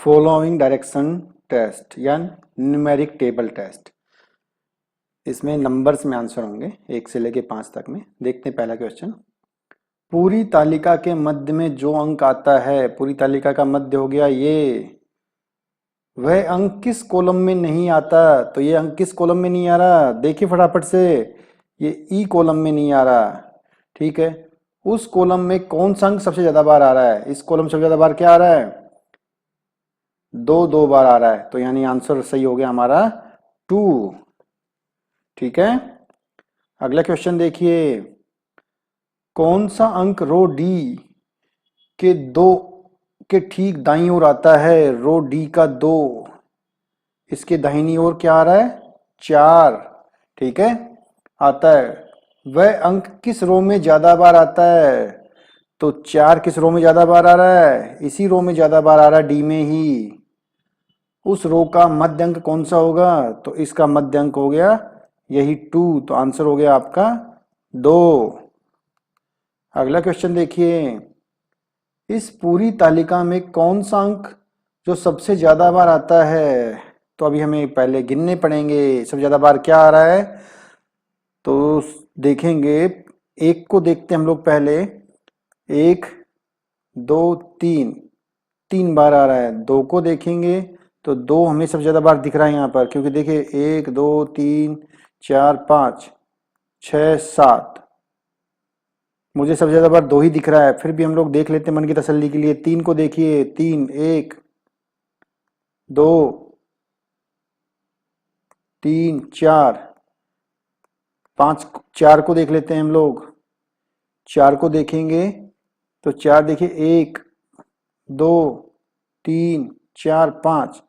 Following direction test या numeric table test. इसमें numbers में आंसर होंगे 1 से लेके 5 तक में। देखते हैं पहला क्वेश्चन। पूरी तालिका के मध्य में जो अंक आता है, पूरी तालिका का मध्य हो गया ये, वह अंक किस कॉलम में नहीं आता? तो ये अंक किस कॉलम में नहीं आ रहा? देखिए फटाफट से, ये ई कॉलम में नहीं आ रहा। ठीक है, उस कॉलम में कौन सा अंक सबसे ज्यादा बार आ रहा है? इस कॉलम में सबसे ज्यादा बार क्या आ रहा है? दो बार आ रहा है, तो यानी आंसर सही हो गया हमारा 2। ठीक है, अगला क्वेश्चन देखिए। कौन सा अंक रो डी के दो के ठीक दाईं ओर आता है? रो डी का 2, इसके दाहिनी ओर क्या आ रहा है? 4। ठीक है, आता है। वह अंक किस रो में ज्यादा बार आता है? तो 4 किस रो में ज्यादा बार आ रहा है? इसी रो में ज्यादा बार आ रहा है, डी में ही। उस रो का मध्य अंक कौन सा होगा? तो इसका मध्य अंक हो गया यही 2, तो आंसर हो गया आपका 2। अगला क्वेश्चन देखिए। इस पूरी तालिका में कौन सा अंक जो सबसे ज्यादा बार आता है? तो अभी हमें पहले गिनने पड़ेंगे सबसे ज्यादा बार क्या आ रहा है। तो देखेंगे, एक को देखते हैं हम लोग पहले। 1 2 3, 3 बार आ रहा है। 2 को देखेंगे तो 2 हमें सबसे ज्यादा बार दिख रहा है यहाँ पर, क्योंकि देखिए 1 2 3 4 5 6 7, मुझे सबसे ज्यादा बार 2 ही दिख रहा है। फिर भी हम लोग देख लेते हैं मन की तसल्ली के लिए। 3 को देखिए, 3 1 2 3 4 5, 4 को देख लेते हैं हम लोग। 4 को देखेंगे तो 4 देखिए 1 2 3 4 5,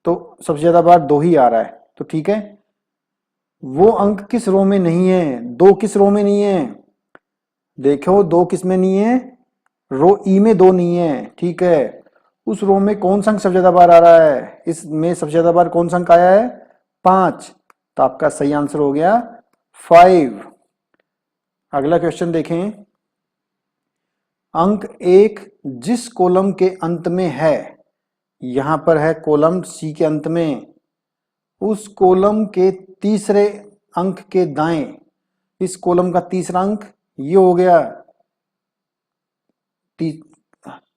तो सबसे ज्यादा बार 2 ही आ रहा है। तो ठीक है, वो अंक किस रो में नहीं है? 2 किस रो में नहीं है? देखो 2 किस में नहीं है? रो ई में 2 नहीं है। ठीक है, उस रो में कौन सा अंक सबसे ज्यादा बार आ रहा है? इसमें सबसे ज्यादा बार कौन सा अंक आया है? 5, तो आपका सही आंसर हो गया 5। अगला क्वेश्चन देखें। अंक 1 जिस कॉलम के अंत में है, यहां पर है कॉलम सी के अंत में, उस कॉलम के तीसरे अंक के दाएं, इस कॉलम का तीसरा अंक ये हो गया।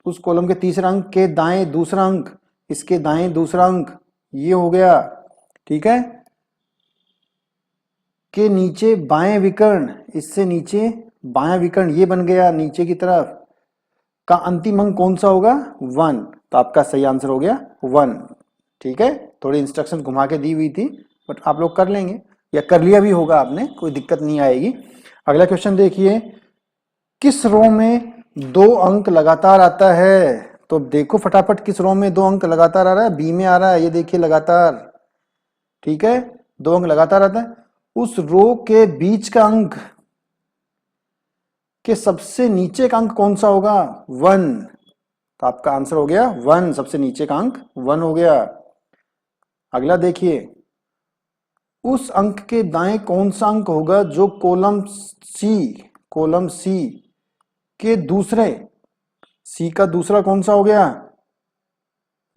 उस कॉलम के तीसरे अंक के दाएं दूसरा अंक, इसके दाएं दूसरा अंक ये हो गया। ठीक है, के नीचे बाएं विकर्ण, इससे नीचे बाएं विकर्ण ये बन गया नीचे की तरफ का अंतिम अंक कौन सा होगा? 1, तो आपका सही आंसर हो गया 1। ठीक है, थोड़ी इंस्ट्रक्शन घुमा के दी हुई थी, बट आप लोग कर लेंगे या कर लिया भी होगा आपने, कोई दिक्कत नहीं आएगी। अगला क्वेश्चन देखिए। किस रो में 2 अंक लगातार आता है? तो देखो फटाफट, किस रो में 2 अंक लगातार आ रहा है? बी में आ रहा है, ये देखिए लगातार। ठीक है, 2 अंक लगातार आता है। उस रो के बीच का अंक के सबसे नीचे का अंक कौन सा होगा? 1, तो आपका आंसर हो गया 1, सबसे नीचे का अंक 1 हो गया। अगला देखिए। उस अंक के दाएं कौन सा अंक होगा जो कॉलम सी के दूसरे, सी का दूसरा कौन सा हो गया?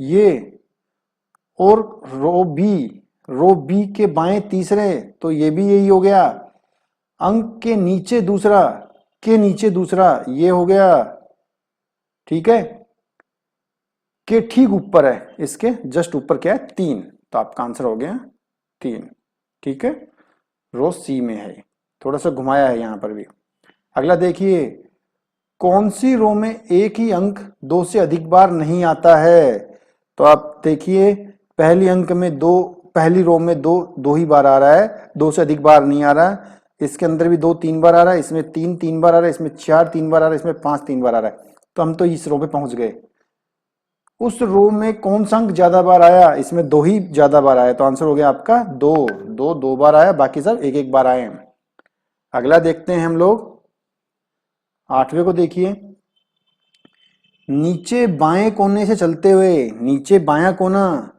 ये। और रो बी के बाएं तीसरे, तो ये भी यही हो गया। अंक के नीचे दूसरा, के नीचे दूसरा ये हो गया। ठीक है, के ठीक ऊपर है, इसके जस्ट ऊपर क्या है? 3, तो आपका आंसर हो गया 3। ठीक है, रो सी में है, थोड़ा सा घुमाया है यहां पर भी। अगला देखिए। कौन सी रो में एक ही अंक 2 से अधिक बार नहीं आता है? तो आप देखिए, पहली अंक में 2, पहली रो में 2 ही बार आ रहा है, 2 से अधिक बार नहीं आ रहा है। इसके अंदर भी 2 3 बार आ रहा है, इसमें 3 बार आ रहा है, इसमें 4 3 बार आ रहा है, इसमें 5 3 बार आ रहा है। तो हम तो इस रो पे पहुंच गए। उस रो में कौन सा अंक ज्यादा बार आया? इसमें 2 ही ज्यादा बार आया, तो आंसर हो गया आपका 2 बार आया, बाकी सब 1 बार आए हैं। अगला देखते हैं हम लोग, 8वें को देखिए। नीचे बाएं कोने से चलते हुए, नीचे बायां कोना,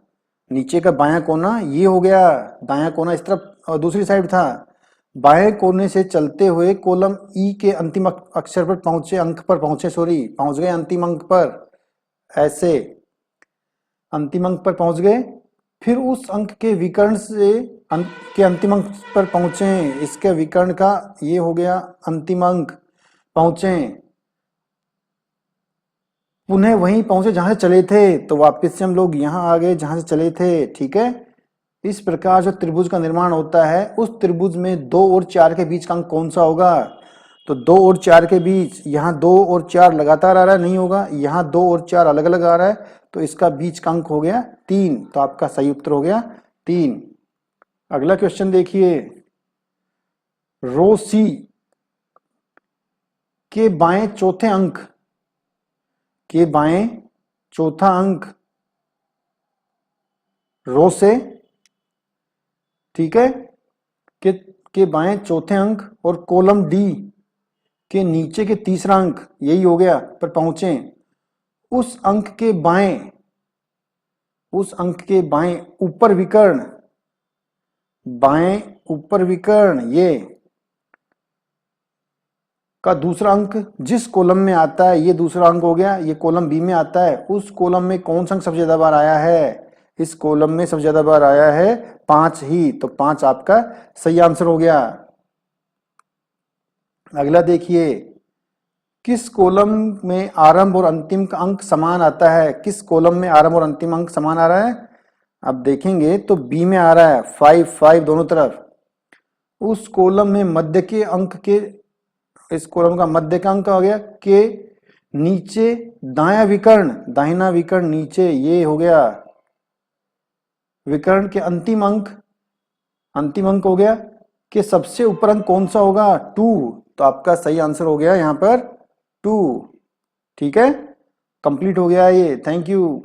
नीचे का बायां कोना ये हो गया, दायां कोना इस तरफ और दूसरी साइड था। बाएं कोने से चलते हुए कॉलम ई के अंतिम अक्षर पर पहुंचे, अंक पर पहुंचे, सॉरी, पहुंच गए अंतिम अंक पर, ऐसे। अंतिम अंक पर पहुंच गए, फिर उस अंक के विकर्ण से अंक के अंतिम अंक पर पहुंचे, इसके विकर्ण का ये हो गया अंतिम अंक, पहुंचे, पुनः वहीं पहुंचे जहां से चले थे, तो वापस से हम लोग यहां आ गए जहां से चले थे। ठीक है, इस प्रकार जो त्रिभुज का निर्माण होता है, उस त्रिभुज में 2 और 4 के बीच का अंक कौन सा होगा? तो 2 और 4 के बीच, यहाँ 2 और 4 लगातार आ रहा है, नहीं होगा, यहाँ 2 और 4 अलग अलग आ रहा है, तो इसका बीच का अंक हो गया 3, तो आपका सही उत्तर हो गया 3। अगला क्वेश्चन देखिए, रो सी के बाएं चौथे अंक, के बाएं चौथा अंक रो से, ठीक है, के बाएं चौथे अंक और कॉलम डी के नीचे के तीसरा अंक, यही हो गया, पर पहुंचे, उस अंक के बाएं, उस अंक के बाएं ऊपर विकर्ण, बाएं ऊपर विकर्ण ये का दूसरा अंक जिस कॉलम में आता है, ये दूसरा अंक हो गया, ये कॉलम बी में आता है, उस कॉलम में कौन सा अंक सबसे ज्यादा बार आया है? इस कॉलम में सबसे ज्यादा बार आया है 5 ही, तो 5 आपका सही आंसर हो गया। अगला देखिए, किस कॉलम में आरंभ और अंतिम का अंक समान आता है? किस कॉलम में आरंभ और अंतिम अंक समान आ रहा है? अब देखेंगे तो बी में आ रहा है 5 5 दोनों तरफ। उस कॉलम में मध्य के अंक के, इस कॉलम का मध्य का अंक हो गया के नीचे दायां विकर्ण, दाहिना विकर्ण नीचे, ये हो गया विकर्ण के अंतिम अंक, अंतिम अंक हो गया कि सबसे ऊपर अंक कौन सा होगा? 2, तो आपका सही आंसर हो गया यहां पर 2। ठीक है, कंप्लीट हो गया ये, थैंक यू।